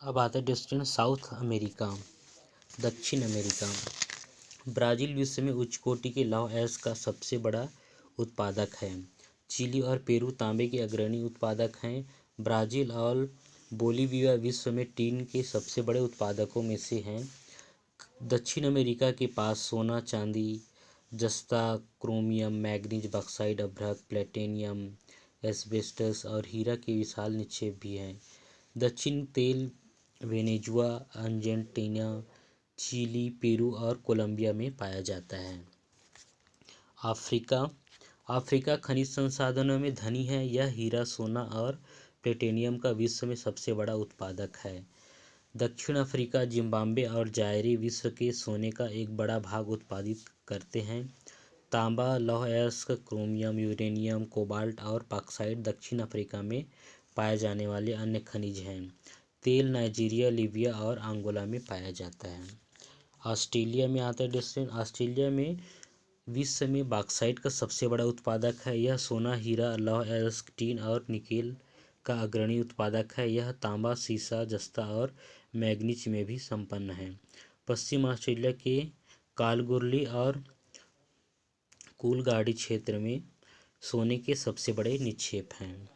अब आता है डेस्टिनेशन साउथ अमेरिका, दक्षिण अमेरिका। ब्राज़ील विश्व में उच्च कोटि के लौह अयस्क का सबसे बड़ा उत्पादक है। चिली और पेरू तांबे के अग्रणी उत्पादक हैं। ब्राज़ील और बोलीविया विश्व में टीन के सबसे बड़े उत्पादकों में से हैं। दक्षिण अमेरिका के पास सोना, चांदी, जस्ता, क्रोमियम, मैग्नीज, बॉक्साइट, अभ्रक, प्लेटिनम, एस्बेस्टस और हीरा के विशाल निक्षेप भी हैं। दक्षिण तेल वेनेजुआ, अर्जेंटीना, चिली, पेरू और कोलंबिया में पाया जाता है। अफ्रीका अफ्रीका खनिज संसाधनों में धनी है। यह हीरा, सोना और प्लेटिनम का विश्व में सबसे बड़ा उत्पादक है। दक्षिण अफ्रीका, जिम्बाब्वे और जायरे विश्व के सोने का एक बड़ा भाग उत्पादित करते हैं। तांबा, लौह अयस्क, क्रोमियम, यूरेनियम, कोबाल्ट और बॉक्साइट दक्षिण अफ्रीका में पाए जाने वाले अन्य खनिज हैं। तेल नाइजीरिया, लीबिया और अंगोला में पाया जाता है। ऑस्ट्रेलिया में आता है डेस्टिनेशन। ऑस्ट्रेलिया में विश्व में बॉक्साइट का सबसे बड़ा उत्पादक है। यह सोना, हीरा, लौह अयस्क, टीन और निकेल का अग्रणी उत्पादक है। यह तांबा, सीसा, जस्ता और मैग्नीज में भी संपन्न है। पश्चिम ऑस्ट्रेलिया के कालगुरली और कूलगाड़ी क्षेत्र में सोने के सबसे बड़े निक्षेप हैं।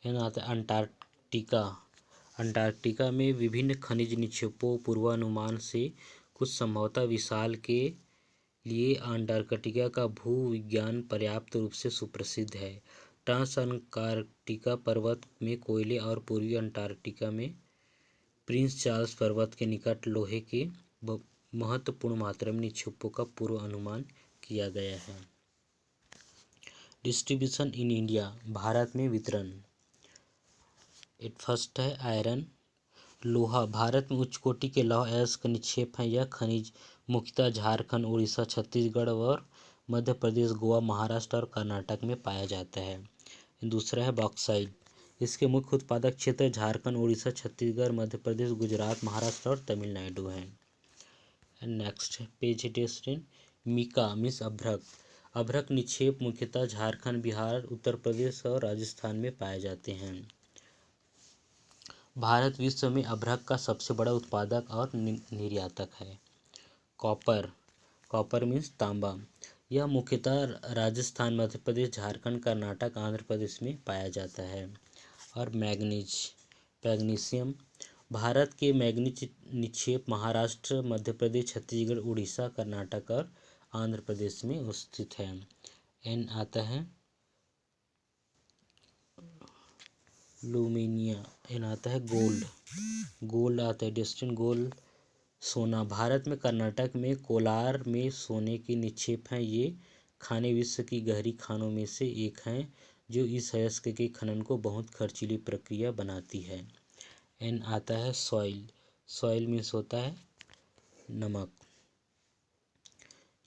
यहाँ आता है अंटार्कटिका। अंटार्कटिका में विभिन्न खनिज निक्षेपों पूर्वानुमान से कुछ संभवतः विशाल के लिए अंटार्कटिका का भूविज्ञान पर्याप्त रूप से सुप्रसिद्ध है। ट्रांस अंटार्कटिका पर्वत में कोयले और पूर्वी अंटार्कटिका में प्रिंस चार्ल्स पर्वत के निकट लोहे के महत्वपूर्ण मात्रा में निक्षेपों का पूर्व अनुमान किया गया है। डिस्ट्रीब्यूशन इन इंडिया, भारत में वितरण। फर्स्ट है आयरन। लोहा, भारत में उच्च कोटि के लौह अयस्क निक्षेप हैं। यह खनिज मुख्यतः झारखंड, उड़ीसा, छत्तीसगढ़ और मध्य प्रदेश, गोवा, महाराष्ट्र और कर्नाटक में पाया जाता है। दूसरा है बॉक्साइट। इसके मुख्य उत्पादक क्षेत्र झारखंड, उड़ीसा, छत्तीसगढ़, मध्य प्रदेश, गुजरात, महाराष्ट्र और तमिलनाडु हैं। Next page destination mica means अभ्रक। अभ्रक निक्षेप मुख्यतः झारखंड, बिहार, उत्तर प्रदेश और राजस्थान में पाए जाते हैं। भारत विश्व में अभ्रक का सबसे बड़ा उत्पादक और निर्यातक है। कॉपर मीन्स तांबा। यह मुख्यतः राजस्थान, मध्य प्रदेश, झारखंड, कर्नाटक, आंध्र प्रदेश में पाया जाता है। और मैग्नीशियम, भारत के मैग्नीज निक्षेप महाराष्ट्र, मध्य प्रदेश, छत्तीसगढ़, उड़ीसा, कर्नाटक और आंध्र प्रदेश में स्थित है। एन आता है लुमिनिया। एन आता है गोल्ड आता है डेस्टिनेशन गोल्ड। सोना, भारत में कर्नाटक में कोलार में सोने के निक्षेप हैं। ये खाने विश्व की गहरी खानों में से एक हैं जो इस अयस्क के खनन को बहुत खर्चीली प्रक्रिया बनाती है। एन आता है सॉइल मीन्स होता है नमक।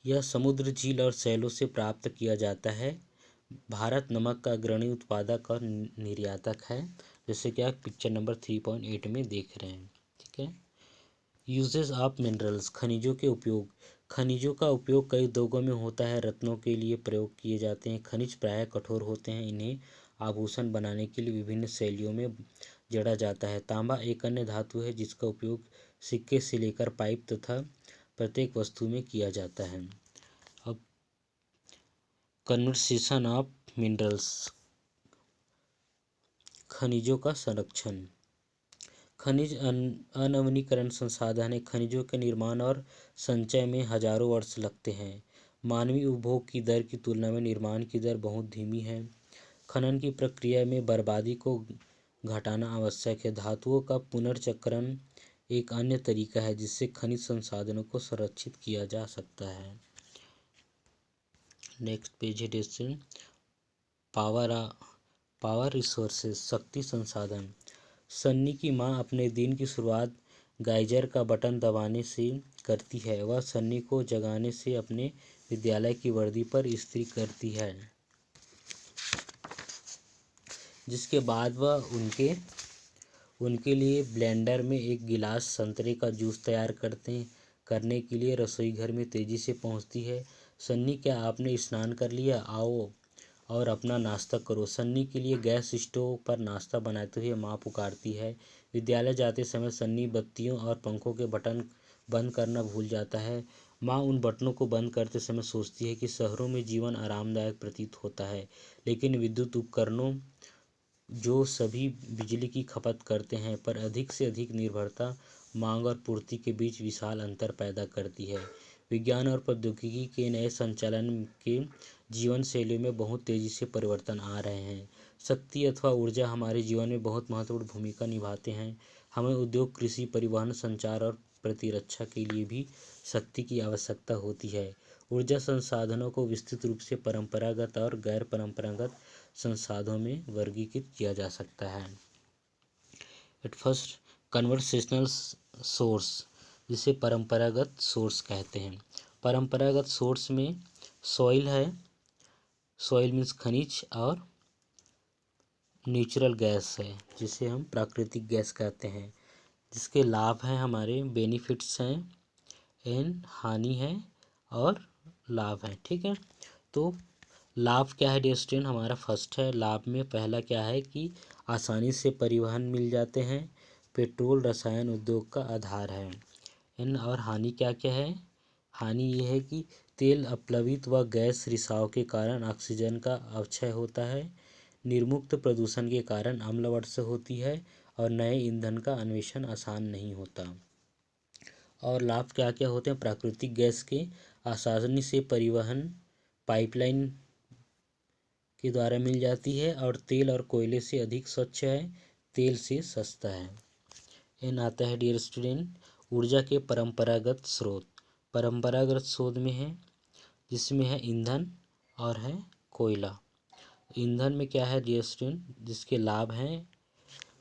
यह समुद्र, झील और सैलों से प्राप्त किया जाता है। भारत नमक का अग्रणी उत्पादक और निर्यातक है, जैसे कि आप पिक्चर नंबर 3.8 में देख रहे हैं। ठीक है। यूजेस ऑफ मिनरल्स, खनिजों के उपयोग। खनिजों का उपयोग कई उद्योगों में होता है। रत्नों के लिए प्रयोग किए जाते हैं। खनिज प्रायः कठोर होते हैं। इन्हें आभूषण बनाने के लिए विभिन्न शैलियों में जड़ा जाता है। तांबा एक अन्य धातु है जिसका उपयोग सिक्के से लेकर पाइप तथा प्रत्येक वस्तु में किया जाता है। अब कन्वर्सेशन ऑफ मिनरल्स, खनिजों का संरक्षण। खनिज अनवनीकरण संसाधन है। खनिजों के निर्माण और संचय में हजारों वर्ष लगते हैं। मानवीय उपभोग की दर की तुलना में निर्माण की दर बहुत धीमी है। खनन की प्रक्रिया में बर्बादी को घटाना आवश्यक है। धातुओं का पुनर्चक्रण एक अन्य तरीका है जिससे खनिज संसाधनों को संरक्षित किया जा सकता है। नेक्स्ट पेज है डेस्टिनेशन पावर रिसोर्सेज, शक्ति संसाधन। सन्नी की माँ अपने दिन की शुरुआत गाइजर का बटन दबाने से करती है। वह सन्नी को जगाने से अपने विद्यालय की वर्दी पर इस्त्री करती है, जिसके बाद वह उनके लिए ब्लेंडर में एक गिलास संतरे का जूस तैयार करने के लिए रसोई घर में तेजी से पहुंचती है। सन्नी, क्या आपने स्नान कर लिया? आओ और अपना नाश्ता करो। सन्नी के लिए गैस स्टोव पर नाश्ता बनाते हुए माँ पुकारती है, विद्यालय जाते समय सन्नी बत्तियों और पंखों के बटन बंद करना भूल जाता है। माँ उन बटनों को बंद करते समय सोचती है कि शहरों में जीवन आरामदायक प्रतीत होता है, लेकिन विद्युत उपकरणों जो सभी बिजली की खपत करते हैं पर अधिक से अधिक निर्भरता मांग और पूर्ति के बीच विशाल अंतर पैदा करती है। विज्ञान और प्रौद्योगिकी के नए संचालन के जीवन शैली में बहुत तेजी से परिवर्तन आ रहे हैं। शक्ति अथवा ऊर्जा हमारे जीवन में बहुत महत्वपूर्ण भूमिका निभाते हैं। हमें उद्योग, कृषि, परिवहन, संचार और प्रतिरक्षा के लिए भी शक्ति की आवश्यकता होती है। ऊर्जा संसाधनों को विस्तृत रूप से परंपरागत और गैर परंपरागत संसाधनों में वर्गीकृत किया जा सकता है। एट फर्स्ट, कन्वर्सेशनल सोर्स, जिसे परंपरागत सोर्स कहते हैं। परंपरागत सोर्स में सॉइल है, सॉइल मीन्स खनिज, और नेचुरल गैस है जिसे हम प्राकृतिक गैस कहते हैं, जिसके लाभ हैं हमारे, बेनिफिट्स हैं, एंड हानि है और लाभ है। ठीक है, तो लाभ क्या है डियर स्टूडेंट, हमारा फर्स्ट है। लाभ में पहला क्या है कि आसानी से परिवहन मिल जाते हैं, पेट्रोल रसायन उद्योग का आधार है। इन और हानि क्या क्या है, हानि ये है कि तेल अपलवित व गैस रिसाव के कारण ऑक्सीजन का अवक्षय होता है, निर्मुक्त प्रदूषण के कारण अम्ल वर्षा होती है और नए ईंधन का अन्वेषण आसान नहीं होता। और लाभ क्या क्या होते हैं, प्राकृतिक गैस के आसानी से परिवहन पाइपलाइन के द्वारा मिल जाती है, और तेल और कोयले से अधिक स्वच्छ है, तेल से सस्ता है। एन आता है डियर स्टूडेंट ऊर्जा के परंपरागत स्रोत। परंपरागत स्रोत में है जिसमें है ईंधन और है कोयला। ईंधन में क्या है डियर स्टूडेंट, जिसके लाभ हैं,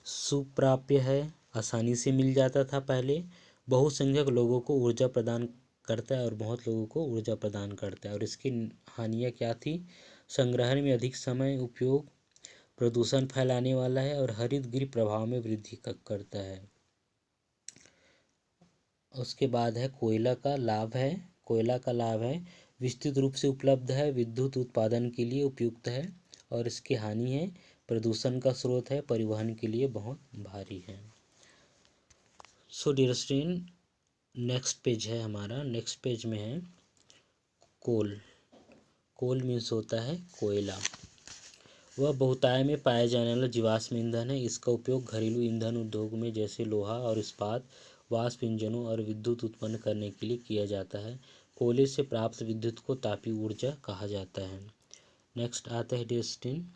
सुप्राप्य है, आसानी से मिल जाता था पहले, बहुसंख्यक लोगों को ऊर्जा प्रदान करता है और बहुत लोगों को ऊर्जा प्रदान करता है। और इसकी हानियाँ क्या थी, संग्रहण में अधिक समय उपयोग, प्रदूषण फैलाने वाला है और हरित गृह प्रभाव में वृद्धि करता है। उसके बाद है कोयला का लाभ है, कोयला का लाभ है विस्तृत रूप से उपलब्ध है, विद्युत उत्पादन के लिए उपयुक्त है, और इसकी हानि है प्रदूषण का स्रोत है, परिवहन के लिए बहुत भारी है। So dear student next page है हमारा, नेक्स्ट पेज में है कोल। कोल मीन्स होता है कोयला। वह बहुतायत में पाया जाने वाला जीवाश्म ईंधन है। इसका उपयोग घरेलू ईंधन उद्योग में जैसे लोहा और इस्पात, वाष्प इंजनों और विद्युत उत्पन्न करने के लिए किया जाता है। कोयले से प्राप्त विद्युत को तापीय ऊर्जा कहा जाता है। नेक्स्ट आता है destined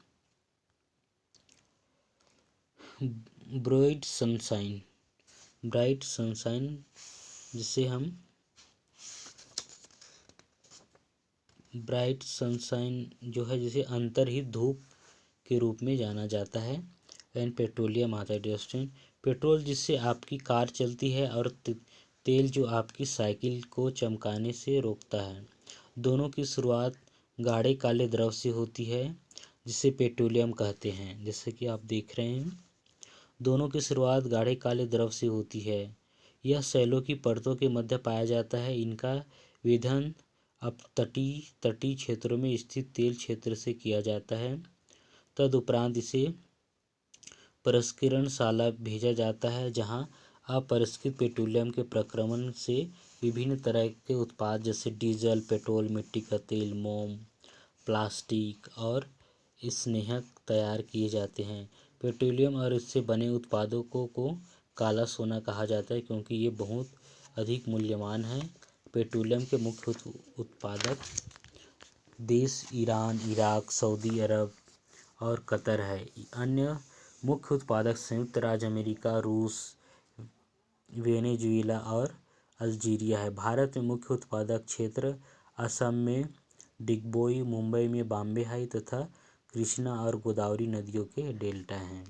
bright sunshine. Bright sunshine जिसे हम ब्राइट सनशाइन जो है जिसे अंतर्हित धूप के रूप में जाना जाता है। एंड पेट्रोलियम आता है डिस्टिन पेट्रोल जिससे आपकी कार चलती है, और तेल जो आपकी साइकिल को चमकाने से रोकता है। दोनों की शुरुआत गाढ़े काले द्रव से होती है जिसे पेट्रोलियम कहते हैं। जैसे कि आप देख रहे हैं, दोनों की शुरुआत गाढ़े काले द्रव से होती है। यह सेलों की परतों के मध्य पाया जाता है। इनका विधन अब तटीय क्षेत्रों में स्थित तेल क्षेत्र से किया जाता है। तदुपरांत इसे प्रसंस्करणशाला भेजा जाता है, जहां अपरिष्कृत पेट्रोलियम के प्रक्रमण से विभिन्न तरह के उत्पाद जैसे डीजल, पेट्रोल, मिट्टी का तेल, मोम, प्लास्टिक और स्नेहक तैयार किए जाते हैं। पेट्रोलियम और इससे बने उत्पादों को काला सोना कहा जाता है क्योंकि ये बहुत अधिक मूल्यवान है। पेट्रोलियम के मुख्य उत्पादक देश ईरान, इराक, सऊदी अरब और कतर है। अन्य मुख्य उत्पादक संयुक्त राज्य अमेरिका, रूस, वेनेजुएला और अल्जीरिया है। भारत में मुख्य उत्पादक क्षेत्र असम में डिगबोई, मुंबई में बॉम्बे हाई तथा कृष्णा और गोदावरी नदियों के डेल्टा हैं।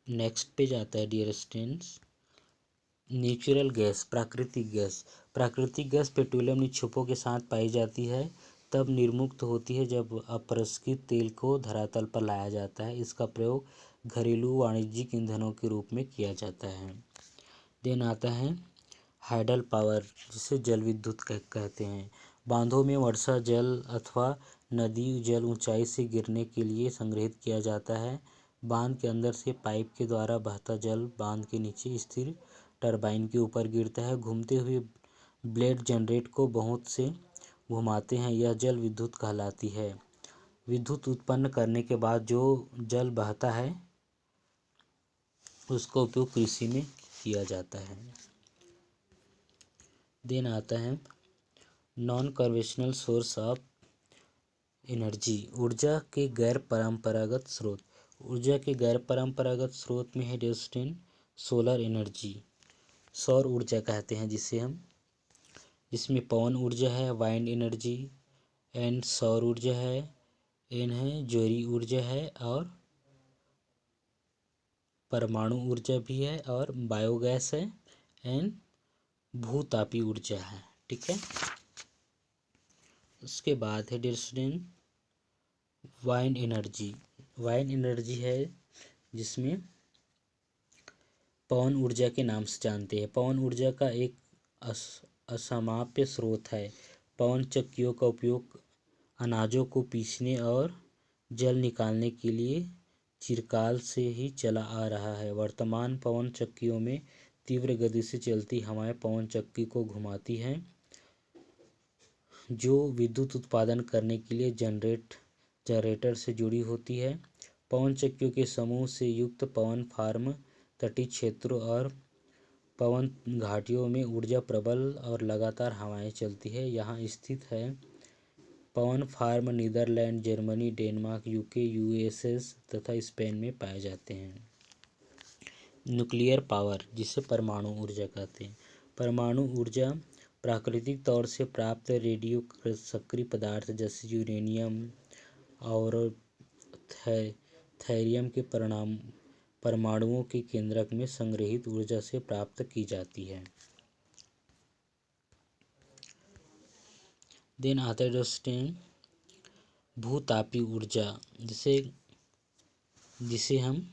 नेक्स्ट पेज आता है डियर स्टूडेंट्स नेचुरल गैस, प्राकृतिक गैस। प्राकृतिक गैस पेट्रोलियम निक्षेपों के साथ पाई जाती है, तब निर्मुक्त होती है जब अपरिष्कृत तेल को धरातल पर लाया जाता है। इसका प्रयोग घरेलू वाणिज्यिक ईंधनों के रूप में किया जाता है। देन आता है हाइडल पावर जिसे जल विद्युत कहते हैं। बांधों में वर्षा जल अथवा नदी जल ऊंचाई से गिरने के लिए संग्रहित किया जाता है। बांध के अंदर से पाइप के द्वारा बहता जल बांध के नीचे स्थिर टरबाइन के ऊपर गिरता है। घूमते हुए ब्लेड जनरेट को बहुत से घुमाते हैं। यह जल विद्युत कहलाती है। विद्युत उत्पन्न करने के बाद जो जल बहता है उसका उपयोग कृषि में किया जाता है। देन आता है non conventional source of energy, ऊर्जा के गैर परंपरागत स्रोत। ऊर्जा के गैर परंपरागत स्रोत में है दोस्तों सोलर एनर्जी, सौर ऊर्जा कहते हैं जिसे हम, जिसमें पवन ऊर्जा है, वाइंड एनर्जी एंड सौर ऊर्जा है, एन है ज्योति ऊर्जा है और परमाणु ऊर्जा भी है और बायोगैस है एंड भूतापी ऊर्जा है। ठीक है। उसके बाद है dear student wind energy. Wind energy है जिसमें पवन ऊर्जा के नाम से जानते हैं। पवन ऊर्जा का एक असमाप्य स्रोत है। पवन चक्कियों का उपयोग अनाजों को पीसने और जल निकालने के लिए चिरकाल से ही चला आ रहा है। वर्तमान पवन चक्कियों में तीव्र गति से चलती हवाएं पवन चक्की को घुमाती हैं, जो विद्युत उत्पादन करने के लिए जनरेटर से जुड़ी होती है। पवन चक्कियों के समूह से युक्त पवन फार्म तटीय क्षेत्रों और पवन घाटियों में ऊर्जा प्रबल और लगातार हवाएं चलती है। यहाँ स्थित है पवन farm Netherlands, Germany, Denmark, UK, USA तथा स्पेन में पाए जाते हैं। न्यूक्लियर पावर जिसे परमाणु ऊर्जा कहते हैं। परमाणु ऊर्जा प्राकृतिक तौर से प्राप्त रेडियो सक्रिय पदार्थ जैसे यूरेनियम और थोरियम के परमाणुओं के केंद्रक में संग्रहित ऊर्जा से प्राप्त की जाती है। देन आता है दोस्तों भूतापी ऊर्जा, जिसे हम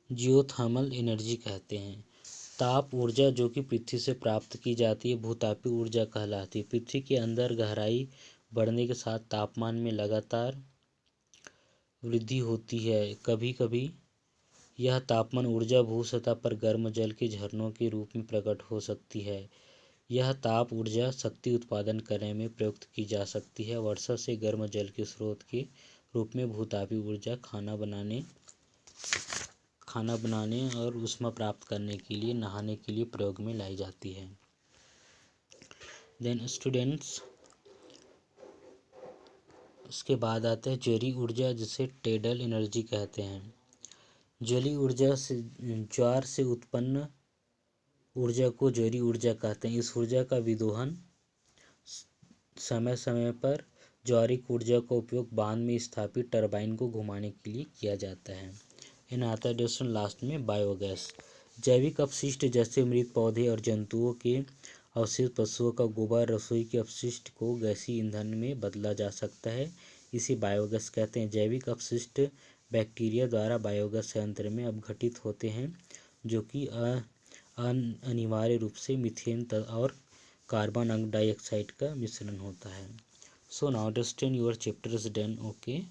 जियोथर्मल एनर्जी कहते हैं। ताप ऊर्जा जो कि पृथ्वी से प्राप्त की जाती है भूतापी ऊर्जा कहलाती है। पृथ्वी के अंदर गहराई बढ़ने के साथ तापमान में लगातार वृद्धि होती है। कभी कभी यह तापमान ऊर्जा भूसतह पर गर्म जल के झरनों के रूप में प्रकट हो सकती है। यह ताप ऊर्जा शक्ति उत्पादन करने में प्रयुक्त की जा सकती है। वर्षा से गर्म जल के स्रोत के रूप में भूतापी ऊर्जा खाना बनाने और ऊष्मा प्राप्त करने के लिए, नहाने के लिए प्रयोग में लाई जाती है। देन स्टूडेंट्स उसके बाद आता है ज्योति ऊर्जा जिसे टेडल एनर्जी कहते हैं। ज्योति ऊर्जा से ज्वार से उत्पन्न ऊर्जा को ज्योति ऊर्जा कहते हैं। इस ऊर्जा का विदोहन समय समय पर ज्वारिक ऊर्जा का उपयोग बांध में स्थापित टरबाइन को घुमाने के लिए किया जाता है। इन आता है दोस्तों लास्ट में बायोगैस। जैविक अपशिष्ट जैसे मृत पौधे और जंतुओं के अवशेष, पशुओं का गोबर, रसोई के अपशिष्ट को गैसीय ईंधन में बदला जा सकता है। इसे बायोगैस कहते हैं। जैविक अपशिष्ट बैक्टीरिया द्वारा बायोगैस संयंत्र में अपघटित होते हैं, जो कि अनिवार्य रूप से मीथेन और कार्बन डाइऑक्साइड का मिश्रण होता है। So now understand your chapter is done. Okay.